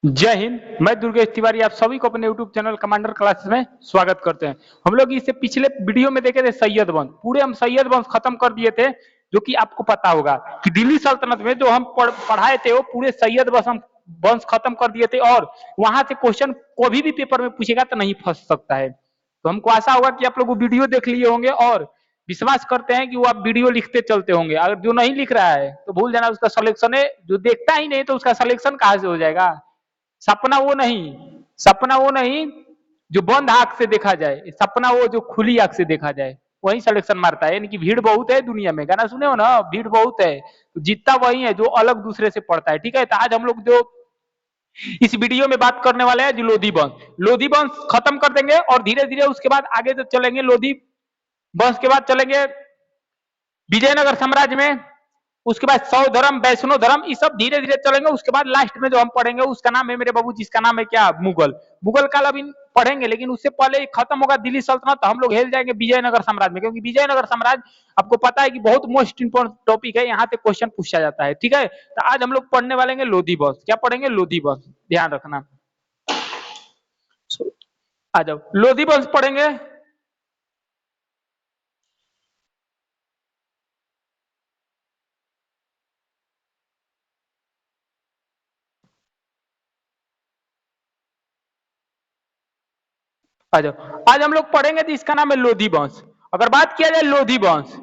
जय हिंद। मैं दुर्गेश तिवारी आप सभी को अपने YouTube चैनल कमांडर क्लासेस में स्वागत करते हैं। हम लोग इससे पिछले वीडियो में देखे थे सैयद वंश, पूरे हम सैयद वंश खत्म कर दिए थे, जो कि आपको पता होगा कि दिल्ली सल्तनत में जो हम पढ़ाए थे वो पूरे सैयद वंश खत्म कर दिए थे और वहां से क्वेश्चन कोई भी पेपर में पूछेगा तो नहीं फंस सकता है। तो हमको आशा होगा कि आप लोग वो वीडियो देख लिए होंगे और विश्वास करते हैं कि वो आप वीडियो लिखते चलते होंगे। अगर जो नहीं लिख रहा है तो भूल जाना, उसका सिलेक्शन है, जो देखता ही नहीं तो उसका सिलेक्शन कहां से हो जाएगा। सपना वो नहीं जो बंद आंख से देखा जाए, सपना वो जो खुली आंख से देखा जाए, वही सिलेक्शन मारता है। यानी कि भीड़ बहुत है दुनिया में, गाना सुने हो ना, भीड़ बहुत है, तो जीतता वही है जो अलग दूसरे से पढ़ता है। ठीक है, तो आज हम लोग जो इस वीडियो में बात करने वाले हैं जो लोधी वंश खत्म कर देंगे और धीरे धीरे उसके बाद आगे जो चलेंगे लोधी वंश के बाद चलेंगे विजयनगर साम्राज्य में, उसके बाद सौ धर्म, वैष्णो धर्म, ये सब धीरे धीरे चलेंगे। उसके बाद लास्ट में जो हम पढ़ेंगे उसका नाम है मेरे बाबू, जिसका नाम है क्या, मुगल काल अभी पढ़ेंगे, लेकिन उससे पहले खत्म होगा दिल्ली सल्तनत, तो हम लोग हेल जाएंगे विजयनगर साम्राज्य में, क्योंकि विजयनगर साम्राज्य आपको पता है कि बहुत मोस्ट इंपोर्टेंट टॉपिक है, यहाँ से क्वेश्चन पूछा जाता है। ठीक है, तो आज हम लोग पढ़ने वाले हैं लोधी वंश। क्या पढ़ेंगे? लोधी वंश, ध्यान रखना। आ जाओ, लोधी वंश पढ़ेंगे। आ जाओ, आज हम लोग पढ़ेंगे तो इसका नाम है लोधी वंश। अगर बात किया जाए लोधी वंश,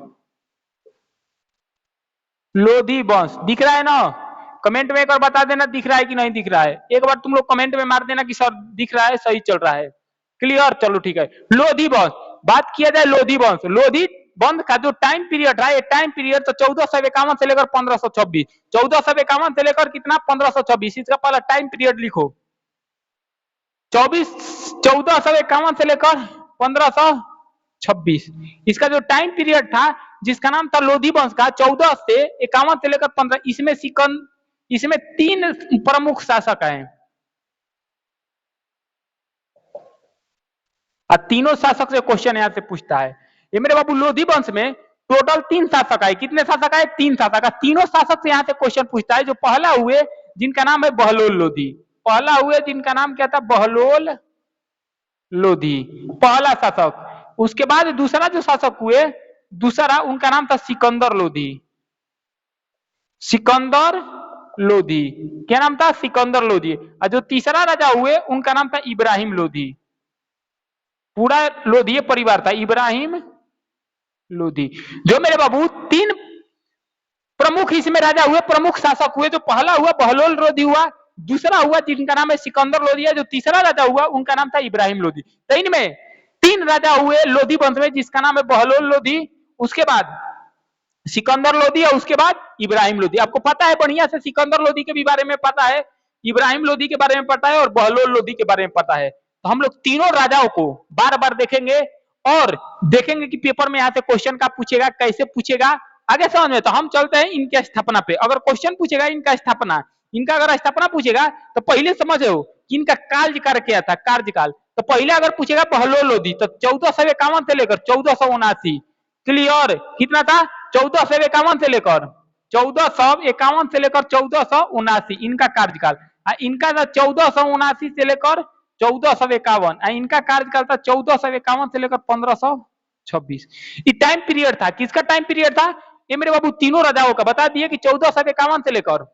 लोधी वंश दिख रहा है ना? कमेंट में एक बार बता देना दिख रहा है कि नहीं दिख रहा है। एक बार तुम लोग कमेंट में मार देना कि सर दिख रहा है, सही चल रहा है, क्लियर। चलो ठीक है, लोधी वंश बात किया जाए, लोधी वंश, लोधी वंश का जो टाइम पीरियड रहा है, टाइम पीरियड तो 1451 से लेकर 1526, 1451 से लेकर कितना, 1526। इसका पहला टाइम पीरियड लिखो, 1451 से लेकर 1526। इसका जो टाइम पीरियड था जिसका नाम था लोधी वंश का, 14 से 51 से लेकर 15, इसमें तीन प्रमुख शासक हैं और तीनों शासक से क्वेश्चन यहां से पूछता है। ये मेरे बाबू लोधी वंश में टोटल तीन शासक आए। कितने शासक आए? तीन शासक। तीनों शासक से यहां से क्वेश्चन पूछता है। जो पहला हुए जिनका नाम है बहलोल लोधी, पहला हुए जिनका नाम क्या था, बहलोल लोधी, पहला शासक। उसके बाद दूसरा जो शासक हुए, दूसरा उनका नाम था सिकंदर लोधी, सिकंदर लोधी, क्या नाम था, सिकंदर लोधी। और जो तीसरा राजा हुए उनका नाम था इब्राहिम लोधी। पूरा लोधी परिवार था, इब्राहिम लोधी। जो मेरे बाबू तीन प्रमुख इसमें राजा हुए, प्रमुख शासक हुए। जो पहला हुआ बहलोल लोधी हुआ, दूसरा हुआ जिनका नाम है सिकंदर लोधी है, जो तीसरा राजा हुआ उनका नाम था इब्राहिम लोधी। तो इनमें तीन राजा हुए लोधी वंश में, जिसका नाम है बहलोल लोधी, उसके बाद सिकंदर लोधी और उसके बाद इब्राहिम लोधी। आपको पता है बढ़िया से, सिकंदर लोधी के भी बारे में पता है, इब्राहिम लोधी के बारे में पता है और बहलोल लोधी के बारे में पता है। तो हम लोग तीनों राजाओं को बार बार देखेंगे और देखेंगे कि पेपर में यहाँ से क्वेश्चन का पूछेगा, कैसे पूछेगा, आगे समझ में। तो हम चलते हैं इनके स्थापना पे। अगर क्वेश्चन पूछेगा इनका स्थापना, इनका अगर स्थापना पूछेगा तो पहले समझो कि इनका कार्यकाल क्या था, कार्यकाल। तो पहले अगर पूछेगा बहलोल लोधी तो 1451 से लेकर 1479, क्लियर। कितना था? 1451 से लेकर 1451 से लेकर 1479 इनका कार्यकाल। इनका था 1479 से लेकर 1451, इनका कार्यकाल था 1451 से लेकर 1526। ये टाइम पीरियड था, किसका टाइम पीरियड था? ये मेरे बाबू तीनों राजाओं का। बता दिए कि 1451 से लेकर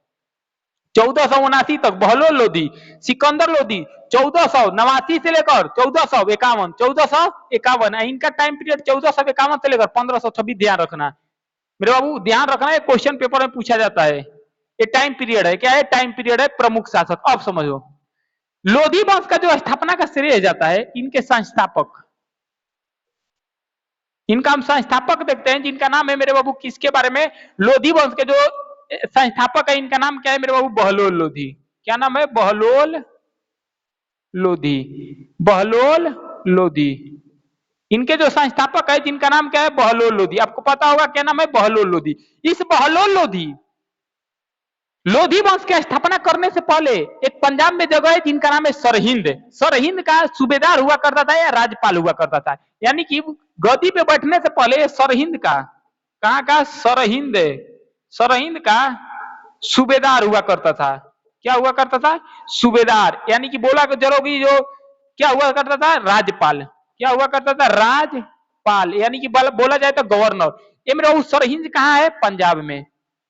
1479 तक बहलोल लोधी, सिकंदर लोधी 1489 से लेकर 1451, 1451, इनका टाइम पीरियड 1451 से लेकर 1526। ध्यान रखना मेरे बाबू, ध्यान रखना, है क्वेश्चन पेपर में पूछा जाता है। ये टाइम पीरियड है, क्या है? टाइम पीरियड है प्रमुख शासक। अब समझो, लोधी वंश का जो स्थापना का श्रेय जाता है इनके संस्थापक, इनका हम संस्थापक देखते हैं, जिनका नाम है मेरे बाबू, किसके बारे में, लोधी वंश के जो संस्थापक है इनका नाम क्या है मेरे बाबू, बहलोल लोधी। क्या नाम है? बहलोल लोधी, बहलोल लोधी। इनके जो संस्थापक है जिनका नाम क्या है, बहलोल लोधी। आपको पता होगा क्या नाम है, बहलोल लोधी। इस बहलोल लोधी लोधी वंश की स्थापना करने से पहले एक पंजाब में जगह है जिनका नाम है सरहिंद। सरहिंद का सूबेदार हुआ करता था या राज्यपाल हुआ करता था, यानी कि गद्दी पे बैठने से पहले सरहिंद का, कहां का, सरहिंद, सरहिंद का सूबेदार हुआ करता था। क्या हुआ करता था? सूबेदार, यानी कि बोला जरोगी जो क्या हुआ करता था? राज्यपाल। क्या हुआ करता था? राज्यपाल, यानी कि बोला जाए तो गवर्नर। ये मेरा सरहिंद कहाँ है? पंजाब में।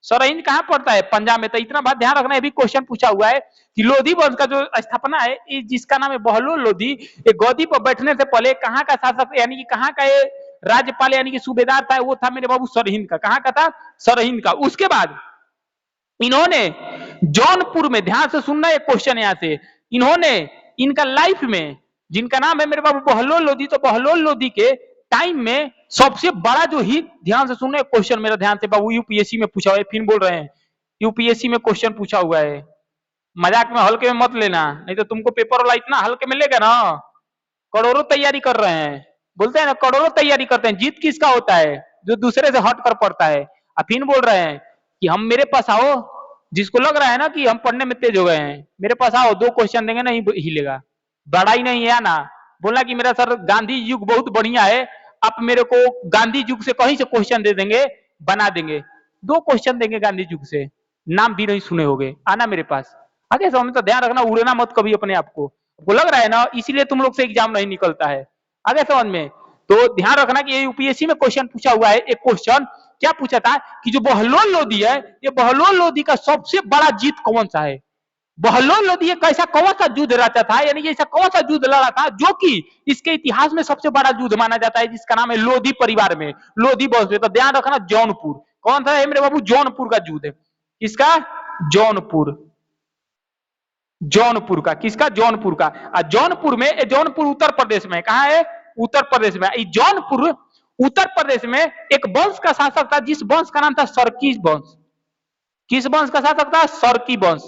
सरहिंद कहाँ पड़ता है? पंजाब में। तो इतना बात ध्यान रखना, ये भी क्वेश्चन पूछा हुआ है कि लोधी वंश का जो स्थापना है, जिसका नाम है बहलोल लोधी, ये गद्दी पर बैठने से पहले कहाँ का शासक, यानी कि कहाँ का ये राज्यपाल यानी कि सूबेदार था? वो था मेरे बाबू सरहिंद का। कहाँ का था? सरहिंद का। उसके बाद इन्होंने जौनपुर में, ध्यान से सुनना ये क्वेश्चन यहां से, इन्होंने इनका लाइफ में, जिनका नाम है मेरे बाबू बहलोल लोधी, तो बहलोल लोधी के टाइम में सबसे बड़ा जो हित, ध्यान से सुनना क्वेश्चन मेरा, ध्यान से बाबू, यूपीएससी में पूछा हुआ है, फिर बोल रहे हैं यूपीएससी में क्वेश्चन पूछा हुआ है, मजाक में हल्के में मत लेना, नहीं तो तुमको पेपर वाला इतना हल्के में लेगा ना। करोड़ों तैयारी कर रहे हैं, बोलते हैं ना करोड़ों तैयारी करते हैं, जीत किसका होता है? जो दूसरे से हट कर पड़ता है। अब फिर बोल रहे हैं कि हम मेरे पास आओ, जिसको लग रहा है ना कि हम पढ़ने में तेज हो गए हैं, मेरे पास आओ, 2 क्वेश्चन देंगे, नहीं हिलेगा, बड़ा ही नहीं है ना। बोला कि मेरा सर गांधी युग बहुत बढ़िया है, आप मेरे को गांधी युग से कहीं से क्वेश्चन दे देंगे, बना देंगे। 2 क्वेश्चन देंगे गांधी युग से, नाम भी नहीं सुने होगे, आना मेरे पास। आगे समझ में, तो ध्यान रखना, उड़ना मत कभी अपने आप को लग रहा है ना इसीलिए तुम लोग से एग्जाम नहीं निकलता है। आगे समझ में, तो ध्यान रखना कि ये यूपीएससी में क्वेश्चन पूछा हुआ है। एक क्वेश्चन क्या पूछा था कि जो बहलोल लोधी है, ये बहलोल लोधी का सबसे बड़ा जीत कौन सा है? बहलोल लोधी एक ऐसा कौन सा युद्ध लड़ता था, यानी कि ऐसा कौन सा युद्ध लड़ा था जो कि इसके इतिहास में सबसे बड़ा युद्ध माना जाता है, जिसका नाम है लोधी परिवार में, लोधी वंश में। तो ध्यान रखना, जौनपुर। कौन सा है मेरे बाबू? जौनपुर का युद्ध है। किसका? जौनपुर। जौनपुर का। किसका? जौनपुर का। जौनपुर में, जौनपुर उत्तर प्रदेश में, कहा है? उत्तर प्रदेश में। जौनपुर उत्तर प्रदेश में एक वंश का शासक था, जिस वंश का नाम था सरकी वंश। किस वंश का शासक था? सरकी वंश।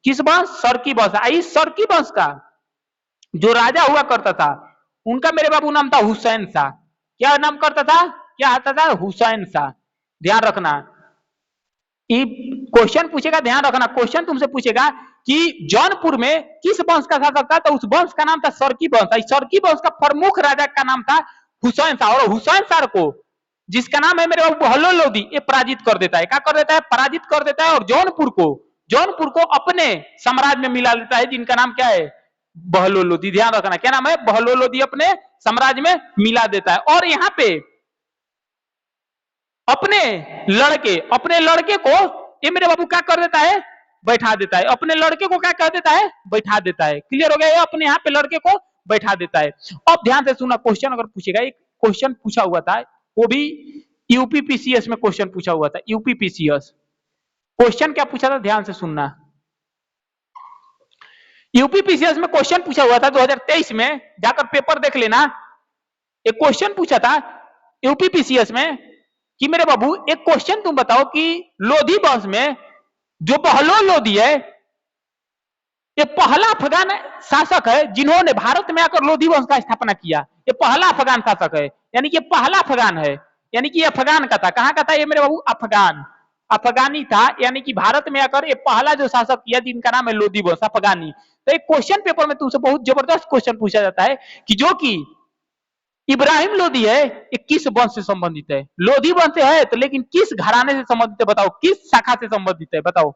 किस वंश? सरकी वंश। इस सरकी वंश का जो राजा हुआ करता था, उनका मेरे बाबू नाम था हुसैन शाह। क्या नाम करता था? क्या आता था? हुसैन शाह। ध्यान रखना, क्वेश्चन पूछेगा, ध्यान रखना, क्वेश्चन तुमसे पूछेगा कि जौनपुर में किस वंश का शासक था, तो उस वंश का नाम था सरकी वंश। सरकी वंश का प्रमुख राजा का नाम था हुसैन शाह। और हुसैन शाह को, जिसका नाम है मेरे बाबू बहलोल लोधी, ये पराजित कर देता है। क्या कर देता है? पराजित कर देता है। और जौनपुर को अपने साम्राज्य में मिला लेता है, जिनका नाम क्या है? बहलोल लोधी। ध्यान रखना, क्या नाम है? बहलोल लोधी अपने साम्राज्य में मिला देता है। और यहाँ पे अपने लड़के को ये मेरे बाबू क्या कर देता है? बैठा देता है। अपने लड़के को क्या कर देता है? बैठा देता है। क्लियर हो गया? ये अपने यहाँ पे लड़के को बैठा देता है। अब ध्यान से सुनना, क्वेश्चन अगर पूछेगा, एक क्वेश्चन पूछा हुआ था, वो भी यूपीपीसीएस में क्वेश्चन पूछा हुआ था। यूपीपीसीएस क्वेश्चन क्या पूछा था? ध्यान से सुनना, यूपीपीसीएस में क्वेश्चन पूछा हुआ था 2023 में, जाकर पेपर देख लेना। एक क्वेश्चन पूछा था यूपीपीसीएस में कि मेरे बाबू एक क्वेश्चन तुम बताओ कि लोधी वंश में जो बहलोल लोधी है, ये पहला अफगान शासक है जिन्होंने भारत में आकर लोधी वंश का स्थापना किया। ये पहला अफगान शासक है, यानी कि ये पहला अफगान है, यानी कि ये अफगान का था। कहां का था ये मेरे बाबू? अफगान, अफगानी था, यानी कि भारत में आकर ये पहला जो शासक किया, जिनका नाम है लोधी वंश, अफगानी। तो एक क्वेश्चन पेपर में तुमसे बहुत जबरदस्त क्वेश्चन पूछा जाता है कि जो कि इब्राहिम लोधी है, ये किस वंश से संबंधित है? लोधी वंश से है तो, लेकिन किस घराने से संबंधित है? बताओ, किस शाखा से संबंधित है? बताओ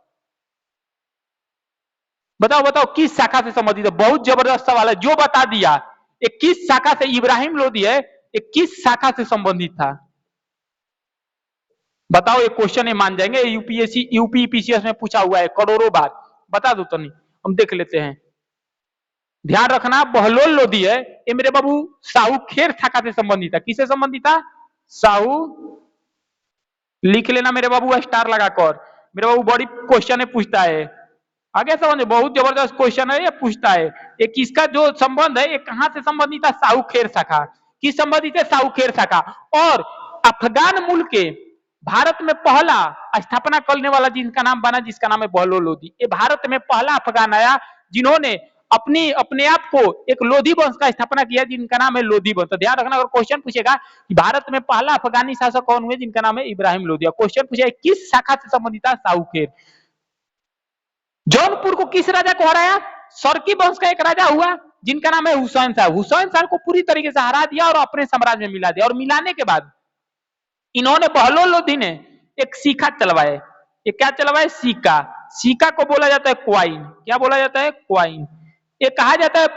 बताओ बताओ, किस शाखा से संबंधित है? बहुत जबरदस्त सवाल है, जो बता दिया ये किस शाखा से इब्राहिम लोधी है, ये किस शाखा से संबंधित था? बताओ, ये क्वेश्चन ये मान जाएंगे, यूपीएससी यूपीपीसीएस में पूछा हुआ है करोड़ों बार। बता दो तो नहीं, हम देख लेते हैं। ध्यान रखना, बहलोल लोधी है, ये मेरे बाबू साहूखेर शाखा से संबंधित था। किससे संबंधित था? साहू, लिख लेना मेरे बाबू स्टार लगाकर। मेरे बाबू बड़ी क्वेश्चन है, पूछता है, आगे समझ, बहुत जबरदस्त क्वेश्चन है, ये पूछता है। ये किसका जो संबंध है, ये कहां से संबंधित है? साहूखेर शाखा। किस संबंधित है? साहूखेर शाखा। और अफगान मूल के भारत में पहला स्थापना करने वाला जिनका नाम बना, जिसका नाम है बहलोल लोधी। ये भारत में पहला अफगान आया जिन्होंने अपने आप को एक लोधी वंश का स्थापना किया, जिनका नाम है लोधी वंश। तो ध्यान रखना, अगर क्वेश्चन पूछेगा कि भारत में पहला अफगानी शासक कौन हुए, जिनका नाम है इब्राहिम लोधी। क्वेश्चन पूछेगा किस शाखा से संबंधित है? साहूखेर। जौनपुर को किस राजा को हराया? सरकी वंश का एक राजा हुआ, जिनका नाम है हुसैन शाह। हुसैन शाह को पूरी तरीके से हरा दिया और अपने साम्राज्य में मिला दिया। और मिलाने के बाद इन्होंने, बहलोल लोधी ने एक शिखा चलवाए, ये क्या चलवाए? सिक्का। सिक्का को बोला जाता है क्वाइन। क्या बोला जाता है? क्वाइन। ये कहा जाता है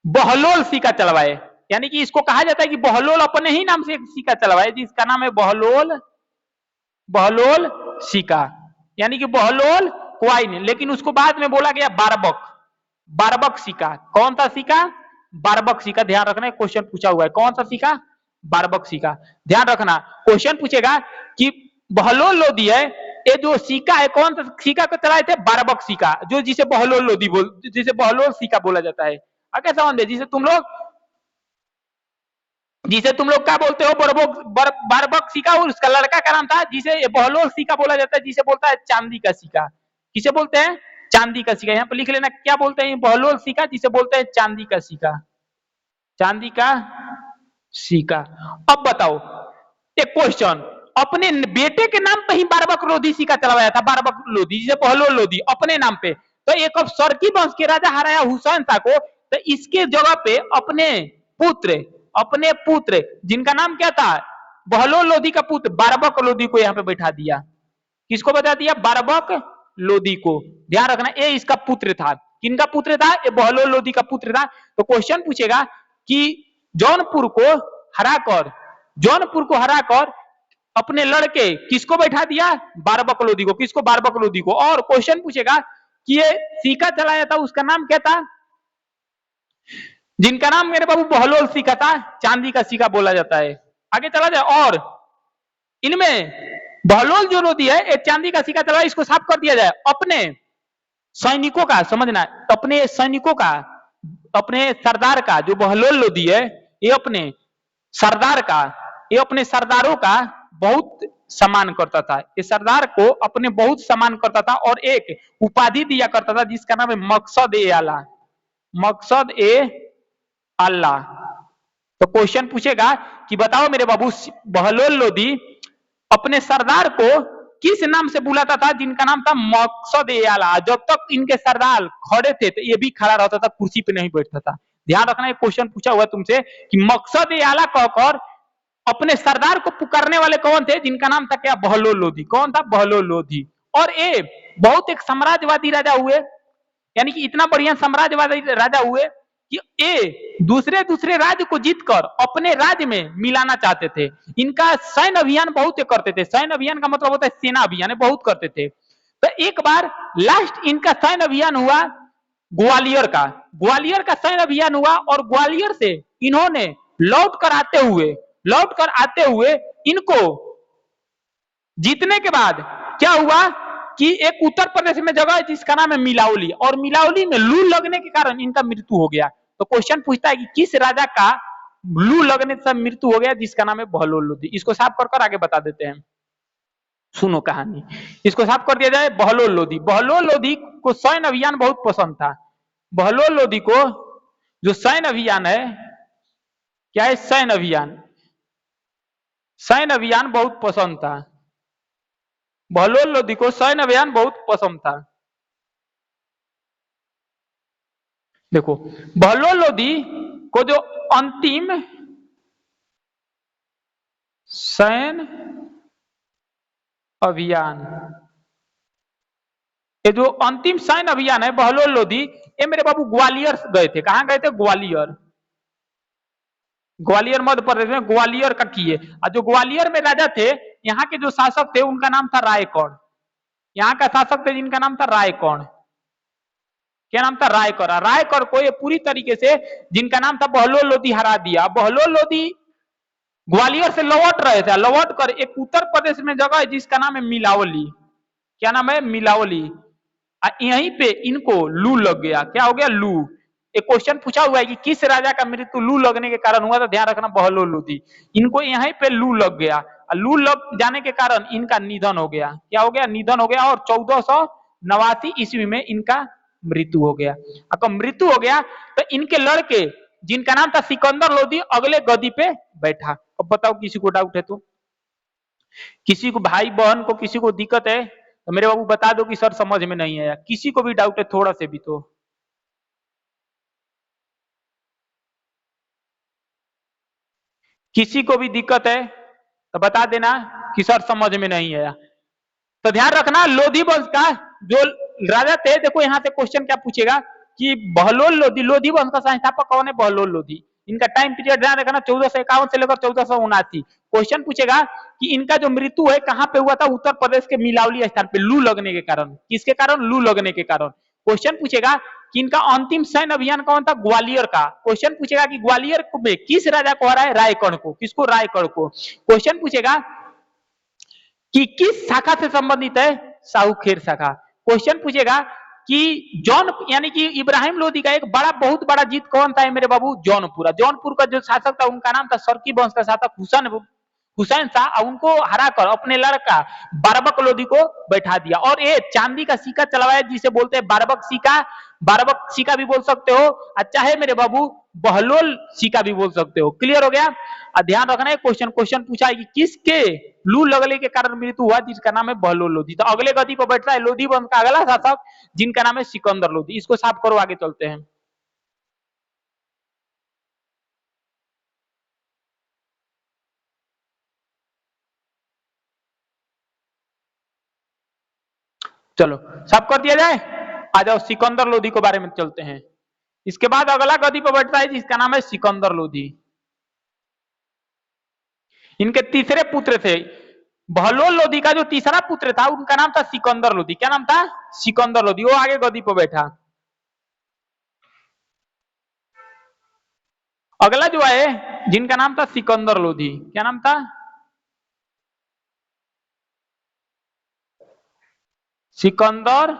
बहलोल सिक्का चलवाए, यानी कि इसको कहा जाता है कि बहलोल अपने ही नाम से एक सिक्का चलवाए जिसका नाम है बहलोल, बहलोल सिक्का, यानी कि बहलोल क्वाइन। लेकिन उसको बाद में बोला गया बारबक, बारबक सिक्का। कौन सा सिक्का? बारबक सिक्का। ध्यान रखना, क्वेश्चन पूछा हुआ है कौन सा सिक्का? बारबक सिक्का। ध्यान रखना, क्वेश्चन पूछेगा कि बहलोल लोदी है, ये जो सिक्का है कौन सा सिक्का को चलाए थे? बारबक सिक्का, जो जिसे बहलोल लोदी बोल, जिसे बहलोल सिक्का बोला जाता है। आगे समझ में, जिसे तुम लोग क्या बोलते हो? बारबक सिक्का। और उसका लड़का का नाम था जिसे बहलोल सिक्का बोला जाता है, जिसे बोलता है चांदी का सिक्का। किसे बोलते हैं? चांदी का सिक्का। यहाँ पर लिख लेना क्या बोलते हैं? बहलोल सिक्का, जिसे बोलते हैं चांदी का सिक्का, चांदी का सिक्का। अब बताओ एक क्वेश्चन, अपने बेटे के नाम पे ही बारबक लोधी सिक्का चलवाया था, बारबक लोधी जिसे बहलोल लोधी अपने नाम पे। तो एक अब सरकी वंश के राजा हराया हुसैन शाह को, तो इसके जगह पे अपने पुत्र जिनका नाम क्या था? बहलोल लोधी का पुत्र बारबक लोधी को यहाँ पे बैठा दिया। किसको बता दिया? बारबक लोधी को। ध्यान रखना, ये इसका पुत्र था। किनका पुत्र था? ये बहलोल लोधी का पुत्र था। तो क्वेश्चन पूछेगा कि जौनपुर को हराकर अपने लड़के किसको बैठा दिया? बारबक लोधी को। किसको? बारबक लोधी को। और क्वेश्चन पूछेगा कि ये सिक्का चलाया था, उसका नाम क्या था? जिनका नाम मेरे बाबू बहलोल सिक्का था, चांदी का सिक्का बोला जाता है। आगे चला जाए, और इनमें बहलोल जो लोधी है एक चांदी का सिक्का चला, इसको साफ कर दिया जाए। अपने सैनिकों का, समझना, अपने सैनिकों का, अपने सरदार का, जो बहलोल लोधी है ये अपने सरदार का, ये अपने सरदारों का बहुत सम्मान करता था। ये सरदार को अपने बहुत सम्मान करता था और एक उपाधि दिया करता था जिसका नाम है मकसद ए आला, मकसद ए आला। तो क्वेश्चन पूछेगा कि बताओ मेरे बाबू, बहलोल लोधी अपने सरदार को किस नाम से बुलाता था? जिनका नाम था मकसद ए आला। जब तक इनके सरदार खड़े थे तो ये भी खड़ा रहता था, कुर्सी पे नहीं बैठता था। ध्यान रखना, एक क्वेश्चन पूछा हुआ तुमसे कि मकसद ए आला कहकर अपने सरदार को पुकारने वाले कौन थे? जिनका नाम था क्या? बहलोल लोधी। कौन था? बहलोल लोधी। और ये बहुत एक साम्राज्यवादी राजा हुए, यानी कि इतना बढ़िया साम्राज्यवादी राजा हुए कि ये दूसरे दूसरे राज्य को जीतकर अपने राज्य में मिलाना चाहते थे। इनका सैन्य अभियान बहुत करते थे। सैन्य अभियान का मतलब होता है सेना अभियान, बहुत करते थे। तो एक बार लास्ट इनका सैन्य अभियान हुआ ग्वालियर का, ग्वालियर का सैन्य अभियान हुआ और ग्वालियर से इन्होंने लौट कर आते हुए इनको जीतने के बाद क्या हुआ कि एक उत्तर प्रदेश में जगह है जिसका नाम है मिलावली, और मिलावली में लू लगने के कारण इनका मृत्यु हो गया। तो क्वेश्चन पूछता है कि किस राजा का लू लगने से मृत्यु हो गया? जिसका नाम है बहलोल लोधी। इसको साफ कर आगे बता देते हैं, सुनो कहानी। इसको साफ कर दिया जाए। बहलोल लोधी, बहलोल लोधी को सैन्य अभियान बहुत पसंद था। बहलोल लोधी को जो सैन्य अभियान है, क्या है? सैन्य अभियान, सैन्य अभियान बहुत पसंद था। बहलोल लोधी को सैन्य अभियान बहुत पसंद था। देखो, बहलोल लोधी को जो अंतिम सैन्य अभियान, ये जो अंतिम सैन्य अभियान है बहलोल लोधी, ये मेरे बाबू ग्वालियर गए थे। कहां गए थे? ग्वालियर। ग्वालियर मध्य प्रदेश में ग्वालियर का किए। और जो ग्वालियर में राजा थे, यहाँ के जो शासक थे उनका नाम था रायकौड़। यहाँ का शासक थे जिनका नाम था रायकौड़। क्या नाम था? रायकौड़। रायकौड़ को ये पूरी तरीके से, जिनका नाम था बहलोल लोधी, हरा दिया। बहलोल लोधी ग्वालियर से लौट रहे थे, लौट कर एक उत्तर प्रदेश में जगह है जिसका नाम है मिलावली। क्या नाम है? मिलावली। यहीं पे इनको लू लग गया। क्या हो गया? लू। एक क्वेश्चन पूछा हुआ है कि किस राजा का मृत्यु लू लगने के कारण हुआ? तो ध्यान रखना, बहलोल लोधी। इनको यहीं पे लू लग गया, लू लग जाने के कारण इनका निधन हो गया। क्या हो गया? निधन हो गया। और 1489 ईस्वी में इनका मृत्यु हो गया। अगर मृत्यु हो गया तो इनके लड़के जिनका नाम था सिकंदर लोधी अगले गद्दी पे बैठा। अब बताओ, किसी को डाउट है तो? किसी को, भाई बहन को किसी को दिक्कत है तो मेरे बाबू बता दो कि सर समझ में नहीं आया। किसी को भी डाउट है थोड़ा से भी तो? किसी को भी दिक्कत है तो बता देना कि सर समझ में नहीं आया। तो ध्यान रखना लोधी वंश का जो राजा थे, देखो यहाँ से क्वेश्चन क्या पूछेगा कि बहलोल लोधी, लोधी वंश का संस्थापक कौन है? बहलोल लोधी। इनका टाइम पीरियड ध्यान रखना 1451 से लेकर 1479। क्वेश्चन पूछेगा कि इनका जो मृत्यु है कहां पे हुआ था? उत्तर प्रदेश के मिलावली स्थान पे, लू लगने के कारण। किसके कारण? लू लगने के कारण। क्वेश्चन पूछेगा कि इनका अंतिम सैन्य अभियान कौन था? ग्वालियर का। क्वेश्चन पूछेगा कि ग्वालियर में किस राजा को हराया? रायगढ़ को। किसको? रायगढ़ को। क्वेश्चन पूछेगा कि किस शाखा से संबंधित है? साहूखेर शाखा। क्वेश्चन पूछेगा कि जौन यानी कि इब्राहिम लोदी का एक बड़ा बहुत बड़ा जीत कौन था मेरे बाबू? जौनपुर। जौनपुर का जो शासक था उनका नाम था सरकी वंश का शासक हुसैन शाह। उनको हराकर अपने लड़का बारबक लोदी को बैठा दिया और ये चांदी का सिक्का चलवाया जिसे बोलते हैं बारबक सिक्का। बारबक सिक्का भी बोल सकते हो, चाहे मेरे बाबू बहलोल सिक्का भी बोल सकते हो। क्लियर हो गया? ध्यान रखना है क्वेश्चन पूछा है कि किसके लू लगने के कारण मृत्यु हुआ? जिसका नाम है बहलोल लोधी। तो अगले गति पर बैठता है लोधी वंश का अगला शासक जिनका नाम है सिकंदर लोधी। इसको साफ करो, आगे चलते हैं। चलो साफ कर दिया जाए। आ जाओ सिकंदर लोधी के बारे में चलते हैं। इसके बाद अगला गति पर बैठता है जिसका नाम है सिकंदर लोधी। इनके तीसरे पुत्र थे। बहलोल लोधी का जो तीसरा पुत्र था उनका नाम था सिकंदर लोधी। क्या नाम था? सिकंदर लोधी। वो आगे गद्दी पर बैठा। अगला जो है जिनका नाम था सिकंदर लोधी, क्या नाम था? सिकंदर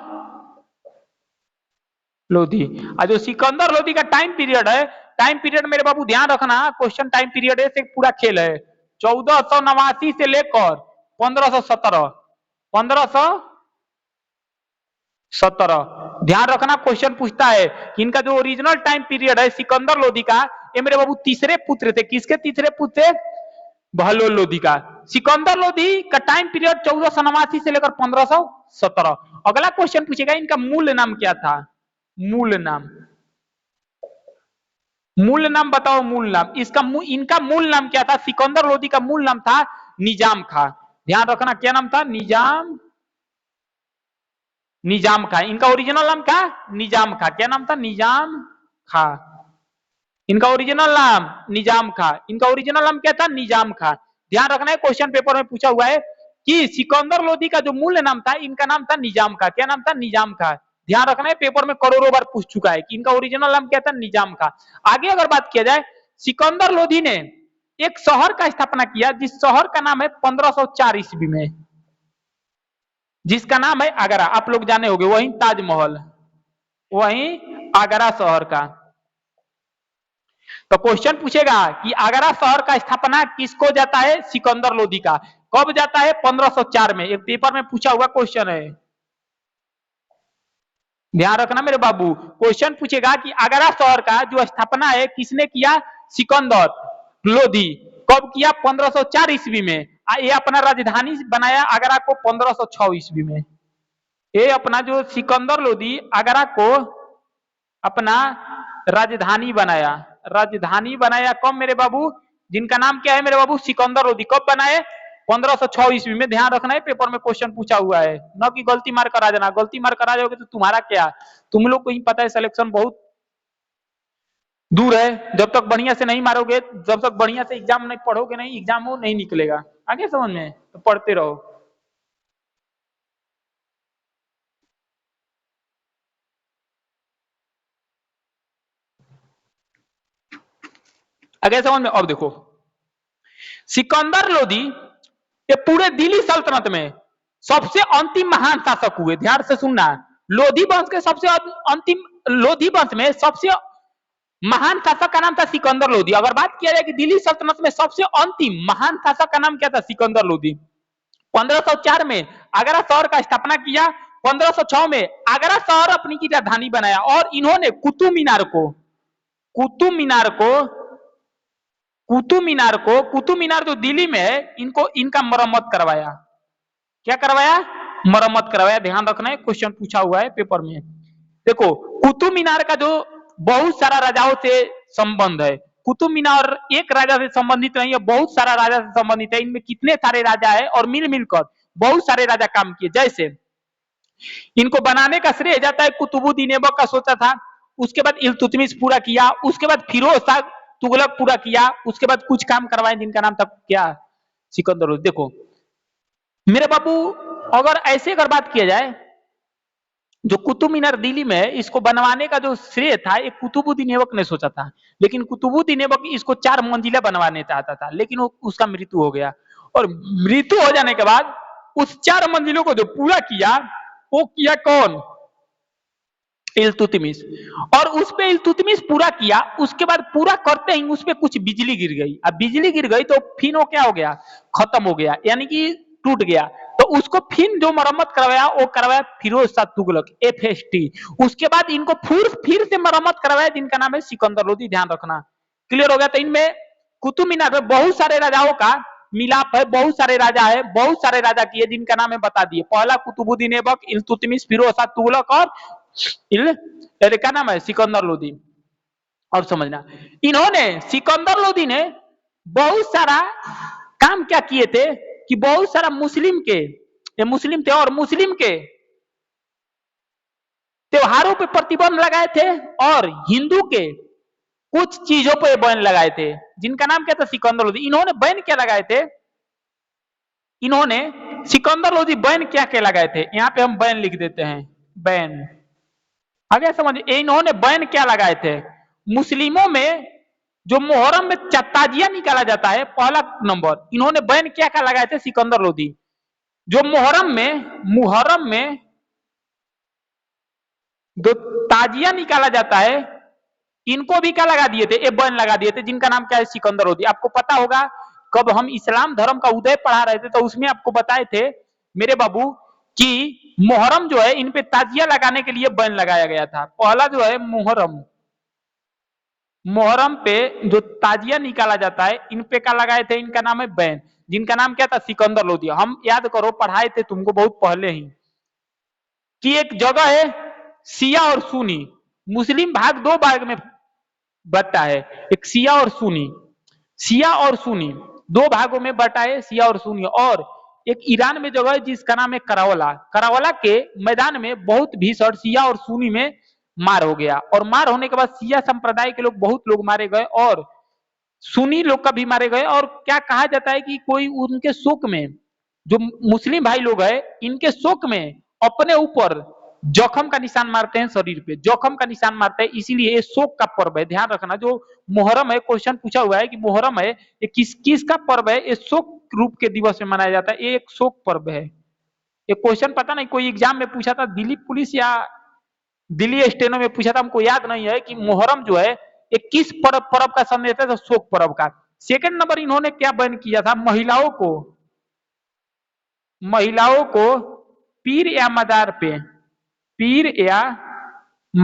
लोधी। और जो सिकंदर लोधी का टाइम पीरियड है, टाइम पीरियड मेरे बाबू ध्यान रखना, क्वेश्चन टाइम पीरियड से पूरा खेल है। 1489 से लेकर 1517। 1517 ध्यान रखना। क्वेश्चन पूछता है कि इनका जो ओरिजिनल टाइम पीरियड है सिकंदर लोधी का, ये मेरे बाबू तीसरे पुत्र थे। किसके तीसरे पुत्र थे? बहलोल लोधी का। सिकंदर लोधी का टाइम पीरियड 1489 से लेकर 1517। अगला क्वेश्चन पूछेगा इनका मूल नाम क्या था? मूल नाम, मूल नाम बताओ। मूल नाम इनका मूल नाम क्या था? सिकंदर लोधी का मूल नाम था निजाम खां। ध्यान रखना, क्या नाम था? निजाम खां। इनका ओरिजिनल नाम क्या? निजाम खां। क्या नाम था? निजाम खां। इनका ओरिजिनल नाम निजाम खां। इनका ओरिजिनल नाम क्या था? निजाम खां। ध्यान रखना है क्वेश्चन पेपर में पूछा हुआ है कि सिकंदर लोधी का जो मूल नाम था इनका नाम था निजाम खां। क्या नाम था? निजाम खां। ध्यान रखना है पेपर में करोड़ों बार पूछ चुका है कि इनका ओरिजिनल नाम क्या था? निजाम खां। आगे अगर बात किया जाए, सिकंदर लोधी ने एक शहर का स्थापना किया जिस शहर का नाम है 1504 ईस्वी में, जिसका नाम है आगरा। आप लोग जाने होंगे, वही ताजमहल, वही आगरा शहर का। तो क्वेश्चन पूछेगा कि आगरा शहर का स्थापना किसको जाता है? सिकंदर लोधी का। कब जाता है? 1504 में। एक पेपर में पूछा हुआ क्वेश्चन है, ध्यान रखना मेरे बाबू। क्वेश्चन पूछेगा कि आगरा शहर का जो स्थापना है किसने किया? सिकंदर लोधी। कब किया? 1504 ईस्वी में। ये अपना राजधानी बनाया आगरा को 1506 ईस्वी में। ये अपना जो सिकंदर लोधी आगरा को अपना राजधानी बनाया। राजधानी बनाया कब मेरे बाबू? जिनका नाम क्या है मेरे बाबू? सिकंदर लोधी। कब बनाए? 1506 ईस्वी में। ध्यान रखना है पेपर में क्वेश्चन पूछा हुआ है, न कि गलती मार कर आ जाना। गलती मार कर आ जाओगे तो तुम्हारा क्या, तुम लोग को ही पता है सिलेक्शन बहुत दूर है। जब तक बढ़िया से नहीं मारोगे, जब तक बढ़िया से एग्जाम नहीं पढ़ोगे, नहीं एग्जाम हो नहीं निकलेगा। आगे समझ में? तो पढ़ते रहो। आगे समझ में? अब देखो, सिकंदर लोधी ये पूरे दिल्ली सल्तनत में सबसे अंतिम महान शासक हुए। ध्यान से सुनना, लोधी वंश के सबसे अंतिम, लोधी वंश में सबसे महान शासक का नाम था सिकंदर लोधी। अगर बात किया जाए कि दिल्ली सल्तनत में सबसे अंतिम महान शासक का नाम क्या था? सिकंदर लोधी। 1504 में आगरा शहर का स्थापना किया। 1506 में आगरा शहर अपनी की राजधानी बनाया और इन्होंने कुतुब मीनार को, कुतुब मीनार को, कुतुब मीनार जो दिल्ली में है, इनको इनका मरम्मत करवाया। क्या करवाया? मरम्मत करवाया। ध्यान रखना है क्वेश्चन पूछा हुआ है पेपर में। देखो, कुतुब मीनार का जो बहुत सारा राजाओं से संबंध है। कुतुब मीनार एक राजा से संबंधित नहीं है, बहुत सारा राजा से संबंधित है। इनमें कितने सारे राजा है और मिल मिलकर बहुत सारे राजा काम किए। जैसे इनको बनाने का श्रेय जाता है कुतुबुद्दीन ऐबक का, सोचा था। उसके बाद इल्तुतमिश पूरा किया, उसके बाद फिरोज शाह तुगलक पूरा किया, उसके बाद कुछ काम करवाए जिनका नाम था क्या, सिकंदर लोदी। देखो मेरे बाबू, अगर ऐसे अगर बात किया जाए, जो कुतुब मीनार दिल्ली में है, इसको बनवाने का जो श्रेय था एक कुतुबुद्दीन ऐबक ने सोचा था। लेकिन कुतुबुद्दीन ऐबक इसको 4 मंजिला बनवाने चाहता था, लेकिन उसका मृत्यु हो गया। और मृत्यु हो जाने के बाद उस 4 मंजिलों को जो पूरा किया, वो किया कौन, इल्तुतमिश। और उस पे इल्तुतमिश पूरा किया, उसके बाद पूरा करते ही उस पे कुछ बिजली गिर गई। अब बिजली गिर गई तो फिर वो क्या हो गया, खत्म हो गया, यानी कि टूट गया। तो उसको फिर जो मरम्मत करवाया वो करवाया फिरोज शाह तुगलक, FST। उसके बाद इनको फिर से मरम्मत करवाया जिनका नाम है सिकंदर लोदी। ध्यान रखना, क्लियर हो गया। तो इनमें कुतुब मीनार में बहुत सारे राजाओं का मिलाप है, बहुत सारे राजा है, बहुत सारे राजा किए जिनका नाम है बता दिए। पहला कुतुबुद्दीन ऐबक, इल्तुतमिश, फिरोज शाह तुगलक और क्या नाम है, सिकंदर लोदी। और समझना, इन्होंने सिकंदर लोदी ने बहुत सारा काम क्या किए थे कि बहुत सारा मुस्लिम के, ये मुस्लिम थे और मुस्लिम के त्योहारों पे प्रतिबंध लगाए थे, और हिंदू के कुछ चीजों पे बैन लगाए थे जिनका नाम क्या था, सिकंदर लोदी। इन्होंने बैन क्या लगाए थे, इन्होंने सिकंदर लोदी बैन क्या क्या लगाए थे, यहां पे हम बैन लिख देते हैं, बैन। आगे समझ, इन्होंने बैन क्या लगाए थे, मुस्लिमों में जो मुहर्रम में ताजिया निकाला जाता है, पहला नंबर इन्होंने बैन क्या क्या लगाए थे, सिकंदर लोदी। जो मुहर्रम में जो ताजिया निकाला जाता है, इनको भी क्या लगा दिए थे, ये बैन लगा दिए थे जिनका नाम क्या है, सिकंदर लोदी। आपको पता होगा कब हम इस्लाम धर्म का उदय पढ़ा रहे थे तो उसमें आपको बताए थे मेरे बाबू कि मुहर्रम जो है इन पे ताजिया लगाने के लिए बैन लगाया गया था। पहला जो है मुहर्रम पे जो ताजिया निकाला जाता है, इन पे क्या लगाए थे, इनका नाम है बैन, जिनका नाम क्या था, सिकंदर लोदी। हम याद करो पढ़ाए थे तुमको बहुत पहले ही कि एक जगह है शिया और सुन्नी, मुस्लिम भाग 2 भाग में बटा है, एक शिया और सुन्नी, शिया और सुन्नी 2 भागों में बटा है, शिया और सुन्नी। और एक ईरान में जगह है जिसका नाम है करावला, करावला के मैदान में बहुत भीषण शिया और सुन्नी में मार हो गया। और मार होने के बाद शिया संप्रदाय के लोग, बहुत लोग मारे गए और सुन्नी लोग का भी मारे गए। और क्या कहा जाता है कि कोई उनके शोक में, जो मुस्लिम भाई लोग हैं, इनके शोक में अपने ऊपर जोखम का निशान मारते हैं, शरीर पे जोखम का निशान मारते हैं, इसीलिए ये शोक का पर्व है। ध्यान रखना, जो मुहर्रम है, क्वेश्चन पूछा हुआ है कि मुहर्रम है ये किस का पर्व है, ये शोक रूप के दिवस में मनाया जाता है, ये एक शोक पर्व है। ये क्वेश्चन पता नहीं कोई एग्जाम में पूछा था, दिल्ली पुलिस या दिल्ली स्टेनो में पूछा था, हमको याद नहीं है कि मुहर्रम जो है ये किस पर्व का संदेश है, तो शोक पर्व का। सेकंड नंबर इन्होंने क्या बैन किया था, महिलाओं को पीर या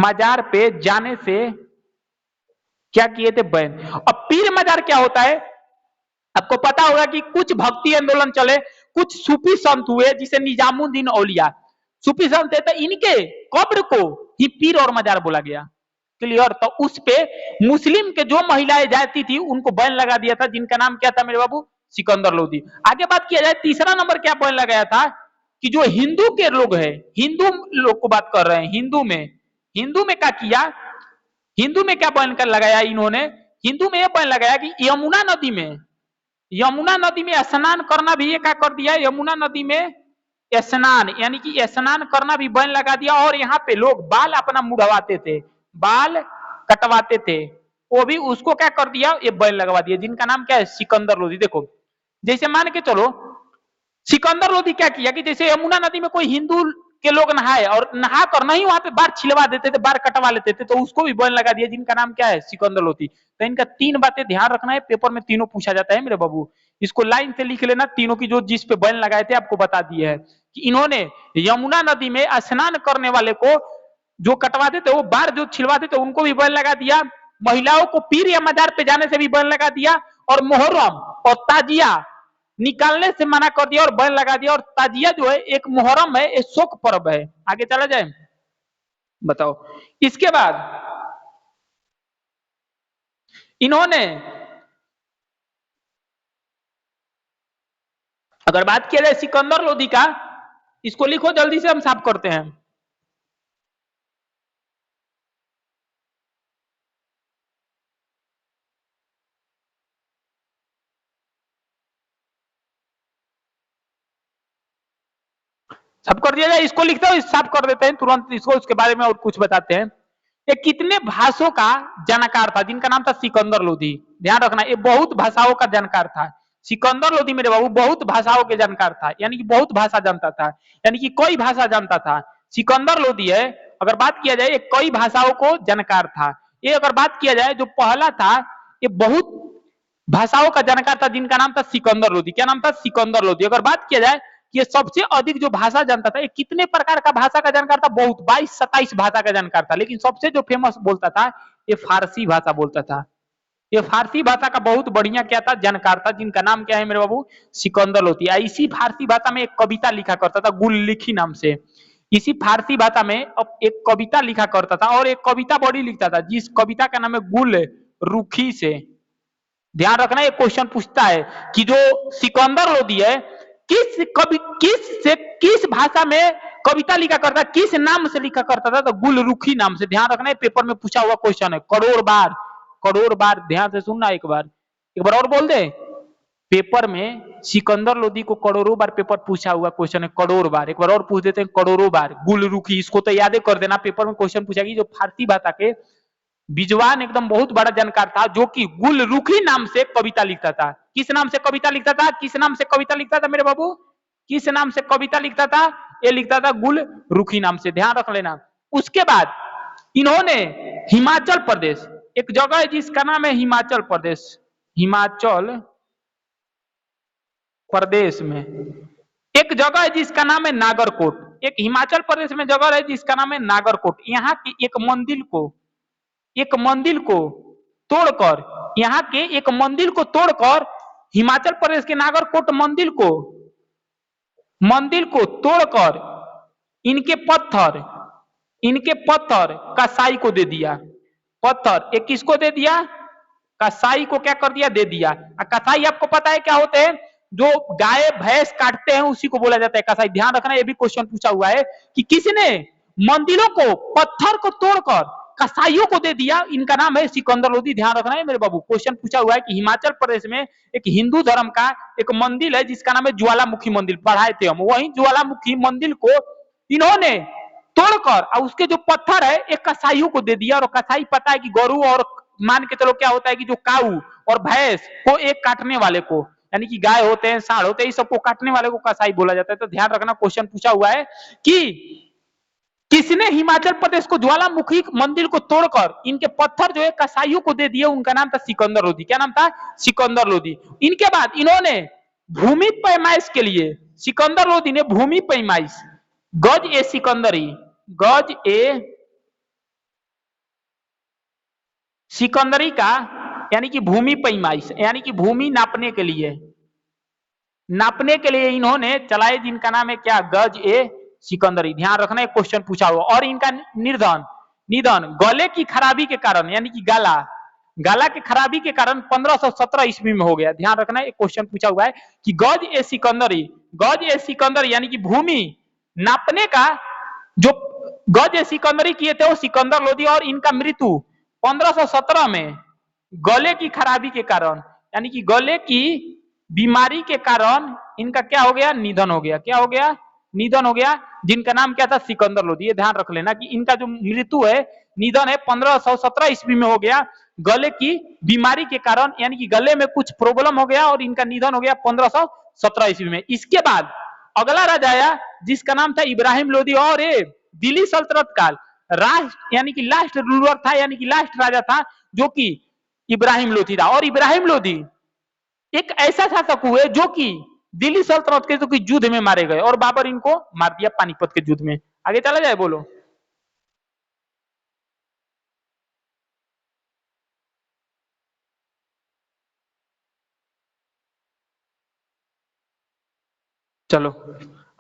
मजार पे जाने से क्या किए थे, बैन। अब पीर मजार क्या होता है, आपको पता होगा कि कुछ भक्ति आंदोलन चले, कुछ सूफी संत हुए जिसे निजामुद्दीन औलिया सूफी संत थे, तो इनके कब्र को ही पीर और मजार बोला गया, क्लियर। तो उस पे मुस्लिम के जो महिलाएं जाती थी उनको बैन लगा दिया था, जिनका नाम क्या था मेरे बाबू, सिकंदर लोदी। आगे बात किया जाए, तीसरा नंबर क्या बैन लगाया था कि जो हिंदू के लोग हैं, हिंदू लोग को बात कर रहे हैं, हिंदू में क्या किया, हिंदू में क्या बैन कर लगाया इन्होंने, हिंदू में यह बैन लगाया कि यमुना नदी में स्नान करना भी ये क्या कर दिया, यमुना नदी में स्नान, यानी कि स्नान करना भी बैन लगा दिया। और यहाँ पे लोग बाल अपना मुड़वाते थे, बाल कटवाते थे, वो भी उसको क्या कर दिया, ये बैन लगवा दिया, जिनका नाम क्या है, सिकंदर लोदी। देखो जैसे मान के चलो, सिकंदर लोदी क्या किया कि जैसे यमुना नदी में कोई हिंदू के लोग नहाए और नहा कर नहीं वहां पे बाल छिलवा देते थे, बाल कटवा लेते थे, तो उसको भी बैन लगा दिया, जिनका नाम क्या है, सिकंदर लोदी। तो इनका 3 बातें ध्यान रखना है, पेपर में तीनों पूछा जाता है मेरे बाबू, इसको लाइन से लिख लेना। तीनों की जो जिस पे बैन लगाए थे आपको बता दिए है कि इन्होंने यमुना नदी में स्नान करने वाले को जो कटवाते थे, वो बार जो छिलवाते थे उनको भी बैन लगा दिया, महिलाओं को पीर या मजार पे जाने से भी बैन लगा दिया, और मुहर्रम और ताजिया निकालने से मना कर दिया और बैन लगा दिया। और ताजिया जो है एक मुहर्रम है, एक शोक पर्व है। आगे चला जाए, बताओ। इसके बाद इन्होंने अगर बात किया जाए सिकंदर लोदी का, इसको लिखो जल्दी से, हम साफ करते हैं। साफ कर दिया जाए, इसको लिखते हो, साफ कर देते हैं तुरंत इसको, उसके बारे में और कुछ बताते हैं। ये कितने भाषाओं का जानकार था, जिनका नाम था सिकंदर लोदी। ध्यान रखना, ये बहुत भाषाओं का जानकार था। सिकंदर लोदी मेरे बाबू बहुत भाषाओं के जानकार था, यानी कि बहुत भाषा जानता था, यानी कि कई भाषा जानता था। सिकंदर लोदी है, अगर बात किया जाए, ये कई भाषाओं को जानकार था। ये अगर बात किया जाए, जो पहला था, ये बहुत भाषाओं का जानकार था, जिनका नाम था सिकंदर लोदी। क्या नाम था? सिकंदर लोदी। अगर बात किया जाए कि ये सबसे अधिक जो भाषा जानता था, ये कितने प्रकार का भाषा का जानकार था? बहुत, 22-27 भाषा का जानकार था। लेकिन सबसे जो फेमस बोलता था, ये फारसी भाषा बोलता था। ये फारसी भाषा का बहुत बढ़िया क्या था? जानकार था, जिनका नाम क्या है मेरे बाबू? सिकंदर लोदी। इसी फारसी भाषा में एक कविता लिखा करता था, गुल लिखी नाम से। इसी फारसी भाषा में अब एक कविता लिखा करता था, और एक कविता बड़ी लिखता था, जिस कविता का नाम है गुल रुखी से। ध्यान रखना, ये क्वेश्चन पूछता है कि जो सिकंदर लोदी है, किस भाषा में कविता लिखा करता है, किस नाम से लिखा करता था? तो गुलरुखी नाम से। ध्यान रखना, ये पेपर में पूछा हुआ क्वेश्चन है, करोड़ बार, करोड़ बार ध्यान से सुनना। एक बार और बोल दे, पेपर में सिकंदर लोदी को करोड़ों बार पेपर पूछा हुआ क्वेश्चन है, करोड़ बार। एक बार और पूछ देते हैं, करोड़ों बार गुलरुखी, इसको तो याद कर देना, पेपर में क्वेश्चन पूछा कि जो फारसी भाषा के विद्वान एकदम बहुत बड़ा जानकार था, जो कि गुलरुखी नाम से कविता लिखता था। किस नाम से कविता लिखता था? किस नाम से कविता लिखता था मेरे बाबू? किस नाम से कविता लिखता था? ये लिखता था गुलरुखी नाम से। ध्यान रख लेना। उसके बाद इन्होंने हिमाचल प्रदेश, एक जगह है जिसका नाम है हिमाचल प्रदेश, हिमाचल प्रदेश में एक जगह है जिसका नाम है नागरकोट। एक हिमाचल प्रदेश में जगह है जिसका नाम है नागरकोट। यहाँ की एक मंदिर को तोड़कर, यहाँ के एक मंदिर को तोड़कर, हिमाचल प्रदेश के नागरकोट मंदिर को तोड़कर इनके पत्थर कसाई को दे दिया। पत्थर एक किसको दे दिया? कसाई को क्या कर दिया? दे दिया। कसाई आपको पता है क्या होते हैं? जो गाय भैंस काटते हैं उसी को बोला जाता है कसाई। ध्यान रखना, ये भी क्वेश्चन पूछा हुआ है कि किसने मंदिरों को, पत्थर को तोड़कर कसाईयों को दे दिया। इनका नाम है सिकंदर लोदी। ध्यान रखना है मेरे बाबू, क्वेश्चन पूछा हुआ है कि हिमाचल प्रदेश में एक हिंदू धर्म का एक मंदिर है जिसका नाम है ज्वालामुखी मंदिर, पढ़ाए थे हम। वही ज्वालामुखी मंदिर को इन्होंने तोड़कर और उसके जो पत्थर है एक कसाईयों को दे दिया। और कसाई पता है कि गरु, और मान के चलो क्या होता है कि जो काऊ और भैंस को एक काटने वाले को, यानी कि गाय होते हैं, सांड होते हैं, इस सबको काटने वाले को कसाई बोला जाता है। तो ध्यान रखना, क्वेश्चन पूछा हुआ है कि किसने हिमाचल प्रदेश को ज्वालामुखी मंदिर को तोड़कर इनके पत्थर जो है कसाईयों को दे दिए? उनका नाम था सिकंदर लोदी। क्या नाम था? सिकंदर लोदी। इनके बाद इन्होंने भूमि पैमाइश के लिए, सिकंदर लोदी ने भूमि पैमाइश, गज ए सिकंदरी, गज ए सिकंदरी का, यानी कि भूमि पैमाइश, यानी कि भूमि नापने के लिए इन्होंने चलाए, जिनका नाम है क्या? गज ए सिकंदरी। ध्यान रखना, एक क्वेश्चन पूछा हुआ। और इनका निधन गले की खराबी के कारण, यानी कि गाला के खराबी के कारण 1517 ईस्वी में हो गया। ध्यान रखना, एक क्वेश्चन पूछा हुआ है कि गज ए सिकंदरी यानी कि भूमि नापने का जो गज ए सिकंदरी किए थे वो सिकंदर लोदी। और इनका मृत्यु 1517 में गले की खराबी के कारण, यानी कि गले की बीमारी के कारण इनका क्या हो गया? निधन हो गया। क्या हो गया? निधन हो गया। जिनका नाम क्या था? सिकंदर लोदी। ये ध्यान रख लेना कि इनका जो मृत्यु है, निधन है, 1517 ईस्वी में हो गया, गले की बीमारी के कारण, यानी कि गले में कुछ प्रॉब्लम हो गया और इनका निधन हो गया 1517 ईस्वी में। इसके बाद अगला राजा आया जिसका नाम था इब्राहिम लोदी। और ये दिल्ली सल्तनत काल राष्ट्र, यानी कि लास्ट रूलर था, यानी कि लास्ट राजा था, जो कि इब्राहिम लोदी था। और इब्राहिम लोदी एक ऐसा शासक हुए जो कि दिल्ली सल्तनत के जो कि युद्ध में मारे गए, और बाबर इनको मार दिया पानीपत के युद्ध में। आगे चला जाए, बोलो। चलो